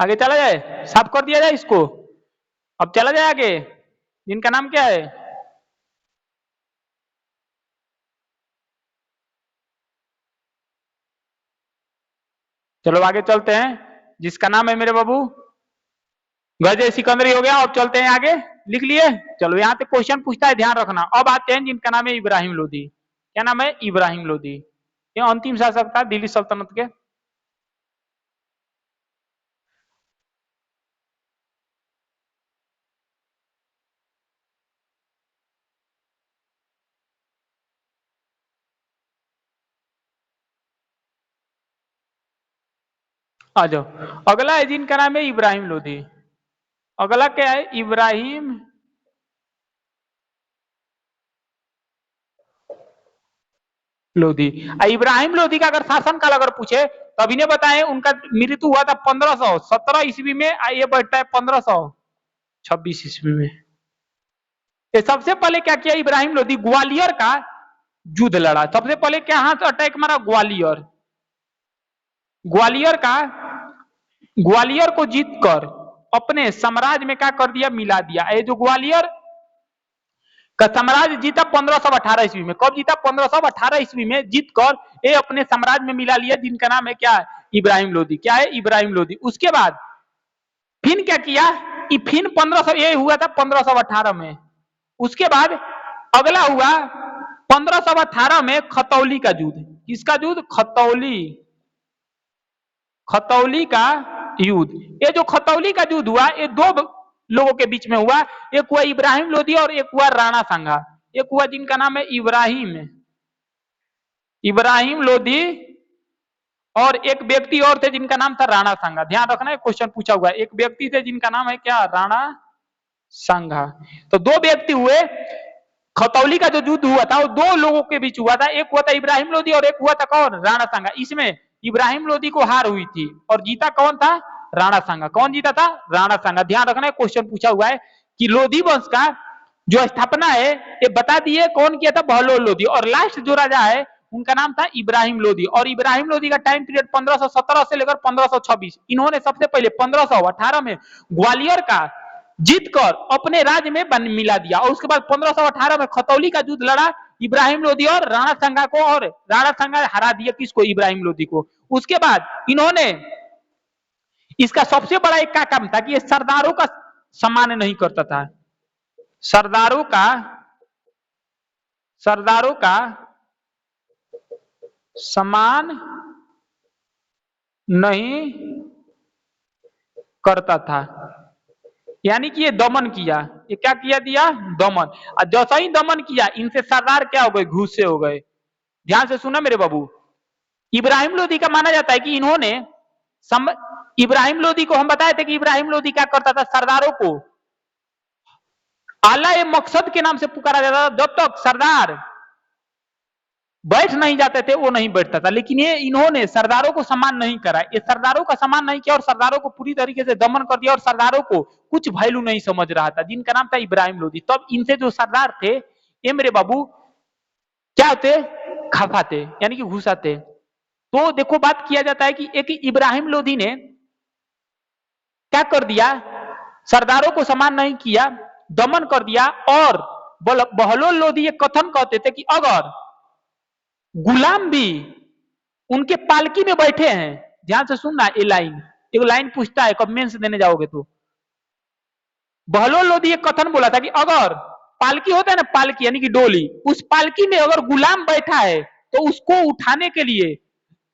आगे चला जाए, साफ कर दिया जाए इसको। अब चला जाए आगे, जिनका नाम क्या है? चलो आगे चलते हैं, जिसका नाम है मेरे बाबू गजे सिकंदरी हो गया। अब चलते हैं आगे, लिख लिए। चलो यहाँ पे क्वेश्चन पूछता है, ध्यान रखना। अब आते हैं जिनका नाम है इब्राहिम लोदी। क्या नाम है? इब्राहिम लोदी। ये अंतिम शासक था दिल्ली सल्तनत के। आ जाओ, अगला है जिनका नाम है इब्राहिम लोदी। अगला क्या है? इब्राहिम लोधी। इब्राहिम लोधी का अगर शासनकाल अगर पूछे तो अभी ने बताए उनका मृत्यु हुआ था 1517 ईस्वी में, ये बैठता है 1526 ईस्वी में। ये सबसे पहले क्या किया इब्राहिम लोधी? ग्वालियर का युद्ध लड़ा। सबसे पहले क्या हाथ अटैक मारा? ग्वालियर। ग्वालियर का, ग्वालियर को जीतकर अपने साम्राज्य में क्या कर दिया? मिला दिया। ये जो ग्वालियर का साम्राज्य जीता 1518 ईस्वी में। कब जीता? 1518 ईस्वी में जीतकर ये अपने साम्राज्य में मिला लिया, जिनका नाम है क्या? इब्राहिम लोधी। क्या है? इब्राहिम लोधी। उसके बाद फिर क्या किया? फिर 1500 ये हुआ था 1518 में। उसके बाद अगला हुआ 1518 में खतौली का युद्ध। किसका युद्ध? खतौली। खतौली का युद्ध। ये जो खतौली का युद्ध हुआ, ये दो लोगों के बीच में हुआ। एक हुआ इब्राहिम लोधी और एक हुआ राणा सांगा। एक हुआ जिनका नाम है इब्राहिम इब्राहिम लोधी, और एक व्यक्ति और थे जिनका नाम था राणा सांगा। ध्यान रखना, क्वेश्चन पूछा हुआ है। एक व्यक्ति थे जिनका नाम है क्या? राणा सांगा। तो दो व्यक्ति हुए। खतौली का जो युद्ध हुआ था वो दो लोगों के बीच हुआ था। एक हुआ था इब्राहिम लोधी और एक हुआ था कौन? राणा सांगा। इसमें इब्राहिम लोधी को हार हुई थी और जीता कौन था? राणा सांगा। कौन जीता था? राणा सांगा। ध्यान रखना, क्वेश्चन पूछा हुआ है कि लोधी वंश का जो स्थापना है ये बता दिए कौन किया था? बहलोल लोधी। और लास्ट जो राजा है उनका नाम था इब्राहिम लोधी। और इब्राहिम लोधी का टाइम पीरियड 1517 से लेकर 1526। इन्होंने सबसे पहले 1518 में ग्वालियर का जीतकर अपने राज्य में मिला दिया, और उसके बाद 1518 में खतौली का युद्ध लड़ा इब्राहिम लोधी और राणा सांगा को, और राणा सांगा हरा दिया किसको? इब्राहिम लोधी को। उसके बाद इन्होंने, इसका सबसे बड़ा एक का काम था कि ये सरदारों का सम्मान नहीं करता था। सरदारों का सम्मान नहीं करता था। यानी कि ये दमन किया। ये क्या किया? दिया दमन। और जैसा ही दमन किया इनसे सरदार क्या हो गए? घुस्से हो गए। ध्यान से सुना मेरे बाबू। इब्राहिम लोधी का माना जाता है कि इन्होंने इब्राहिम लोधी को हम बताए थे कि इब्राहिम लोधी क्या करता था? सरदारों को आला ए मकसद के नाम से पुकारा जाता था। जब तक सरदार बैठ नहीं जाते थे वो नहीं बैठता था। लेकिन ये इन्होंने सरदारों को सम्मान नहीं करा। ये सरदारों का सम्मान नहीं किया और सरदारों को पूरी तरीके से दमन कर दिया, और सरदारों को कुछ वैल्यू नहीं समझ रहा था, जिनका नाम था इब्राहिम लोधी। तब इनसे जो सरदार थे ये मेरे बाबू क्या होते? खफा थे, यानी कि घुसा थे। तो देखो बात किया जाता है कि एक इब्राहिम लोधी ने क्या कर दिया? सरदारों को सम्मान नहीं किया, दमन कर दिया। और बहलोल लोधी ये कथन कहते थे कि अगर गुलाम भी उनके पालकी में बैठे हैं, ध्यान से सुनना ये लाइन, एक लाइन पूछता है कब मेंस देने जाओगे तो। बहलोल लोधी ये कथन बोला था कि अगर पालकी होता है ना, पालकी यानी कि डोली, उस पालकी में अगर गुलाम बैठा है तो उसको उठाने के लिए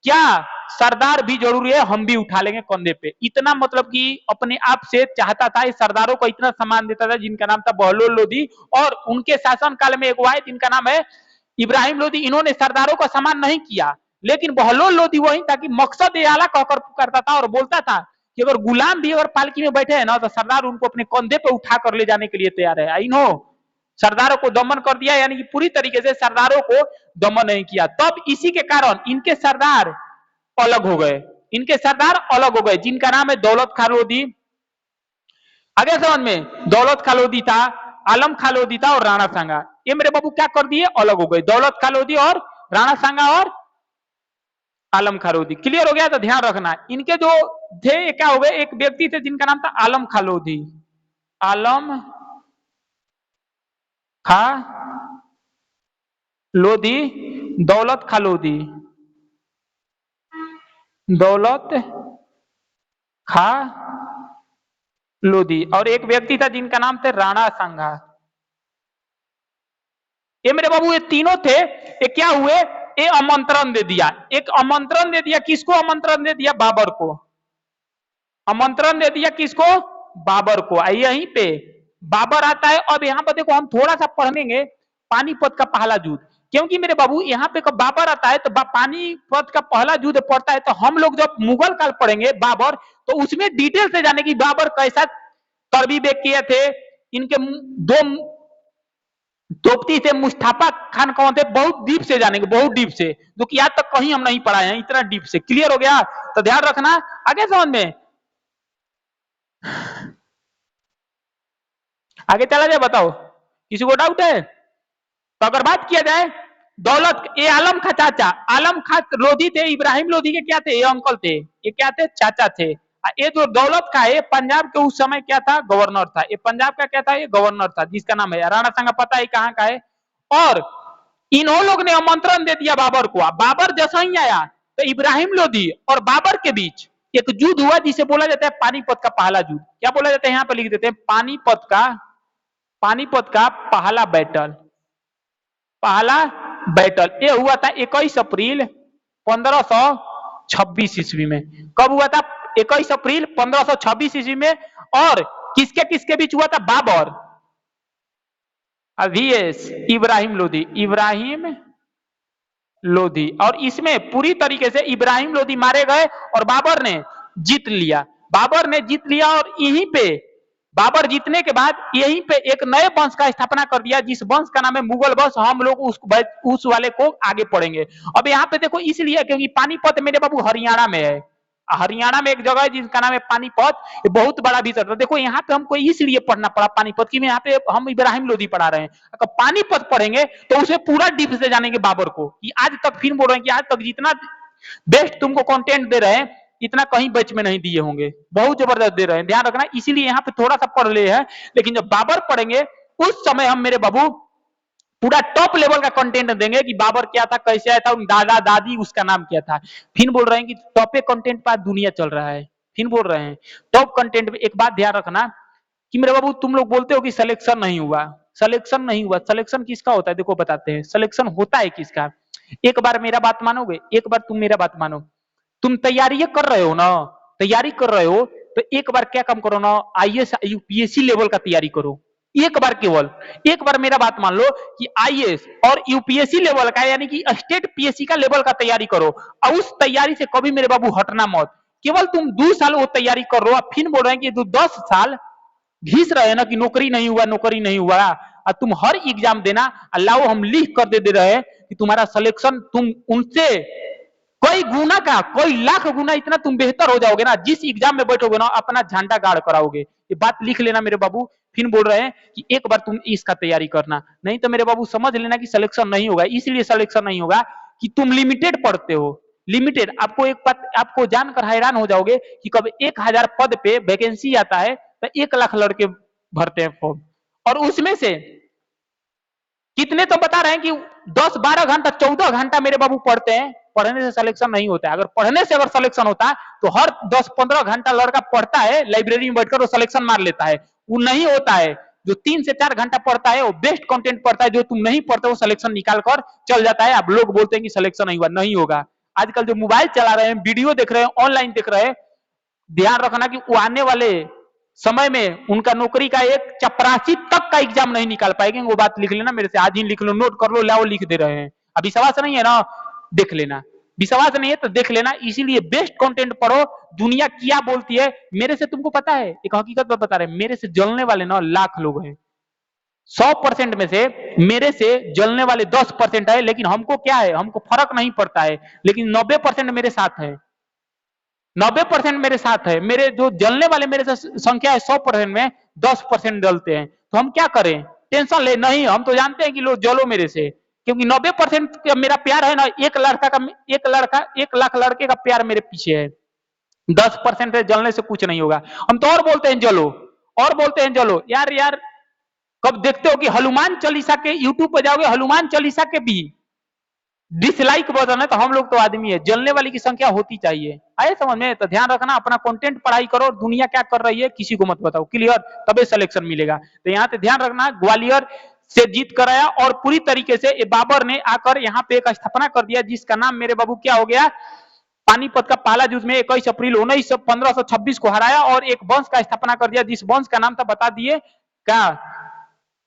क्या सरदार भी जरूरी है? हम भी उठा लेंगे कंधे पे। इतना मतलब कि अपने आप से चाहता था, इस सरदारों को इतना सम्मान देता था, जिनका नाम था बहलोल लोधी। और उनके शासन काल में एक हुआ है जिनका नाम है इब्राहिम लोधी। इन्होंने सरदारों का सम्मान नहीं किया, लेकिन बहलोल लोधी वही था कि मकसद ये आला कहकर पुकारता था और बोलता था कि अगर गुलाम भी अगर पालकी में बैठे हैं ना तो सरदार उनको अपने कंधे पे उठा कर ले जाने के लिए तैयार है। इन्हों सरदारों को दमन कर दिया, यानी कि पूरी तरीके से सरदारों को दमन नहीं किया। तब इसी के कारण इनके सरदार अलग हो गए। इनके सरदार अलग हो गए, जिनका नाम है दौलत खां लोधी। आगे समझ में, दौलत खां लोधी था, आलम खां लोधी था और राणा सांगा। ये मेरे बाबू क्या कर दिए? अलग हो गए। दौलत खां लोधी और राणा सांगा और आलम खां लोधी। क्लियर हो गया? तो ध्यान रखना, इनके जो थे क्या हो गए? एक व्यक्ति थे जिनका नाम था आलम खां लोधी। आलम खां लोधी, दौलत खां लोधी। दौलत खा लोधी, और एक व्यक्ति था जिनका नाम था राणा सांगा। ये मेरे बाबू ये तीनों थे, ये क्या हुए, ये आमंत्रण दे दिया, एक आमंत्रण दे दिया, किसको आमंत्रण दे दिया, बाबर को आमंत्रण दे दिया, किसको, बाबर को। यहीं पे बाबर आता है। अब यहाँ पर देखो हम थोड़ा सा पढ़ेंगे पानीपत का पहला युद्ध, क्योंकि मेरे बाबू यहाँ पे बाबर आता है तो पानीपत का पहला युद्ध पड़ता है, तो हम लोग जब मुगल काल पढ़ेंगे बाबर, तो उसमें डिटेल से जाने की बाबर कैसा तरबीब किए थे, इनके दो तोपती थे, मुस्तफा खान कौन थे, बहुत डीप से जानेंगे, बहुत डीप से, जो कि आज तक कहीं हम नहीं पढ़ाए हैं इतना डीप से। क्लियर हो गया, तो ध्यान रखना, आगे समझ में, आगे चला जाए, बताओ किसी को डाउट है? तो अगर बात किया जाए दौलत, ये आलम खां चाचा, आलम खां लोधी थे, इब्राहिम लोधी के क्या थे, ये अंकल थे, ये क्या थे, चाचा थे। ये जो दौलत का है पंजाब के उस समय क्या था, गवर्नर था, ये पंजाब का क्या था, ये गवर्नर था, जिसका नाम है राणा सांगा, पता है कहाँ का है। और इन्हों लोग ने आमंत्रण दे दिया बाबर को। बाबर जैसा ही आया तो इब्राहिम लोधी और बाबर के बीच एक युद्ध हुआ, जिसे बोला जाता है पानीपत का पहला युद्ध। क्या बोला जाता है, यहाँ पे लिख देते हैं, पानीपत का पहला बैटल, पहला बैटल। ये हुआ था 21 अप्रैल 1526 ईस्वी में। कब हुआ था, 21 अप्रैल 1526 ईस्वी में। और किसके किसके बीच हुआ था, बाबर वीएस इब्राहिम लोधी, इब्राहिम लोधी। और इसमें पूरी तरीके से इब्राहिम लोधी मारे गए और बाबर ने जीत लिया, बाबर ने जीत लिया। और यहीं पे बाबर जीतने के बाद यहीं पे एक नए वंश का स्थापना कर दिया, जिस वंश का नाम है मुगल वंश। हम लोग उस वाले को आगे पढ़ेंगे। अब यहाँ पे देखो इसलिए क्योंकि पानीपत मेरे बाबू हरियाणा में है, हरियाणा में एक जगह है जिसका नाम है पानीपत, ये बहुत बड़ा भीतर। देखो यहाँ पे हमको इसलिए पढ़ना पड़ा पानीपत की, यहाँ पे हम इब्राहिम लोधी पढ़ा रहे हैं। अगर पानीपत पढ़ेंगे तो उसे पूरा डीप से जानेंगे बाबर को, कि आज तक फिर बोल रहे हैं कि आज तक जितना बेस्ट तुमको कंटेंट दे रहे हैं इतना कहीं बैच में नहीं दिए होंगे, बहुत जबरदस्त दे रहे हैं, ध्यान रखना। इसीलिए यहाँ पे थोड़ा सा पढ़ ले हैं, लेकिन जब बाबर पढ़ेंगे उस समय हम मेरे बाबू पूरा टॉप लेवल का कंटेंट देंगे कि बाबर क्या था, कैसे आया था, उन दादा दादी उसका नाम क्या था। फिर बोल रहे हैं कि टॉप कंटेंट पर दुनिया चल रहा है, फिर बोल रहे हैं टॉप कंटेंट में। एक बात ध्यान रखना कि मेरे बाबू तुम लोग बोलते हो कि सिलेक्शन नहीं हुआ, सिलेक्शन नहीं हुआ, सिलेक्शन किसका होता है, देखो बताते हैं सिलेक्शन होता है किसका। एक बार मेरा बात मानोगे, एक बार तुम मेरा बात मानो, तुम तैयारी कर रहे हो ना, तैयारी कर रहे हो तो एक बार क्या काम करो ना, आईएएस यूपीएससी लेवल का तैयारी करो। एक बार, केवल एक बार मेरा बात मान लो कि आईएएस और यूपीएससी लेवल का, यानी कि स्टेट पीएससी का लेवल का तैयारी करो, और उस तैयारी से कभी मेरे बाबू हटना मत। केवल तुम 2 साल वो तैयारी कर रहे हो, फिर बोल रहे हैं कि 10 साल घिस रहे हैं ना कि नौकरी नहीं हुआ, नौकरी नहीं हुआ, और तुम हर एग्जाम देना, अल्लाह हम लिख कर दे रहे हैं कि तुम्हारा सिलेक्शन, तुम उनसे कई गुना का, कई लाख गुना इतना तुम बेहतर हो जाओगे ना, जिस एग्जाम में बैठोगे ना अपना झंडा गाड़ कराओगे। ये बात लिख लेना मेरे बाबू। फिर बोल रहे हैं कि एक बार तुम इसका तैयारी करना, नहीं तो मेरे बाबू समझ लेना कि सिलेक्शन नहीं होगा। इसलिए सिलेक्शन नहीं होगा कि तुम लिमिटेड पढ़ते हो, लिमिटेड। आपको एक बात, आपको जानकर हैरान हो जाओगे कि कब 1000 पद पे वैकेंसी आता है तो 1 लाख लड़के भरते हैं फॉर्म, और उसमें से कितने तो बता रहे हैं कि 10-12 घंटा 14 घंटा मेरे बाबू पढ़ते हैं। पढ़ने से सिलेक्शन नहीं होता है। अगर पढ़ने से अगर सिलेक्शन होता तो हर 10-15 घंटा लड़का पढ़ता है लाइब्रेरी में बैठकर, वो सिलेक्शन मार लेता है। वो नहीं होता है। जो 3 से 4 घंटा पढ़ता है वो बेस्ट कंटेंट पढ़ता है, जो तुम नहीं पढ़ते वो सिलेक्शन निकाल कर चल जाता है। अब लोग बोलते हैं कि सिलेक्शन नहीं हुआ, नहीं होगा। आजकल जो मोबाइल चला रहे हैं, वीडियो देख रहे हैं, ऑनलाइन देख रहे हैं, ध्यान रखना कि वो आने वाले समय में उनका नौकरी का एक चपरासी तक का एग्जाम नहीं निकाल पाएंगे। वो बात लिख लेना मेरे से, आज ही लिख लो, नोट कर लो, लाओ लिख दे रहे हैं। अब विश्वास नहीं है ना, देख लेना, विश्वास नहीं है तो देख लेना। इसीलिए बेस्ट कंटेंट पढ़ो, दुनिया क्या बोलती है। मेरे से तुमको पता है, एक हकीकत बता रहे, मेरे से जलने वाले ना लाख लोग हैं। 100% में से मेरे से जलने वाले 10% है, लेकिन हमको क्या है, हमको फर्क नहीं पड़ता है। लेकिन 90% मेरे साथ है, 90% मेरे साथ है। मेरे जो जलने वाले मेरे से संख्या है 100% में 10% जलते हैं। तो हम क्या करें, टेंशन ले नहीं, हम तो जानते हैं कि लोग जलो मेरे से, क्योंकि 90% मेरा प्यार है ना, एक लड़का 1 लाख लड़के का प्यार मेरे पीछे है। 10% से जलने से कुछ नहीं होगा। हम तो और बोलते हैं जलो, और बोलते हैं जलो। यार यार कब देखते हो कि हनुमान चालीसा के यूट्यूब पर जाओगे, हनुमान चालीसा के भी डिसलाइक वर्जन है तो हम लोग तो आदमी है, जलने वाली की संख्या होती चाहिए। आए समझ में? तो ध्यान रखना, अपना कंटेंट पढ़ाई करो और दुनिया क्या कर रही है किसी को मत बताओ, क्लियर? तबे सिलेक्शन मिलेगा। तो यहाँ पे ध्यान रखना, ग्वालियर से जीत कराया और पूरी तरीके से बाबर ने आकर यहाँ पे एक स्थापना कर दिया जिसका नाम मेरे बाबू क्या हो गया, पानीपत का पहला युद्ध में 21 अप्रैल 1526 को हराया और एक वंश का स्थापना कर दिया जिस वंश का नाम था, बता दिए क्या,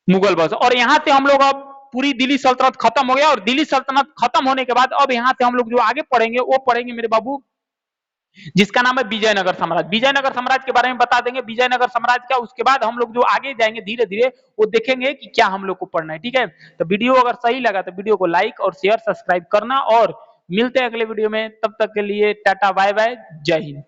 मुगल वंश। और यहाँ से हम लोग अब पूरी दिल्ली सल्तनत खत्म हो गया और दिल्ली सल्तनत खत्म होने के बाद अब यहाँ से हम लोग जो आगे पढ़ेंगे वो पढ़ेंगे मेरे बाबू जिसका नाम है विजयनगर साम्राज्य। विजयनगर साम्राज्य के बारे में बता देंगे विजयनगर साम्राज्य क्या, उसके बाद हम लोग जो आगे जाएंगे धीरे धीरे वो देखेंगे कि क्या हम लोग को पढ़ना है। ठीक है, तो वीडियो अगर सही लगा तो वीडियो को लाइक और शेयर सब्सक्राइब करना और मिलते हैं अगले वीडियो में। तब तक के लिए टाटा बाय बाय, जय हिंद।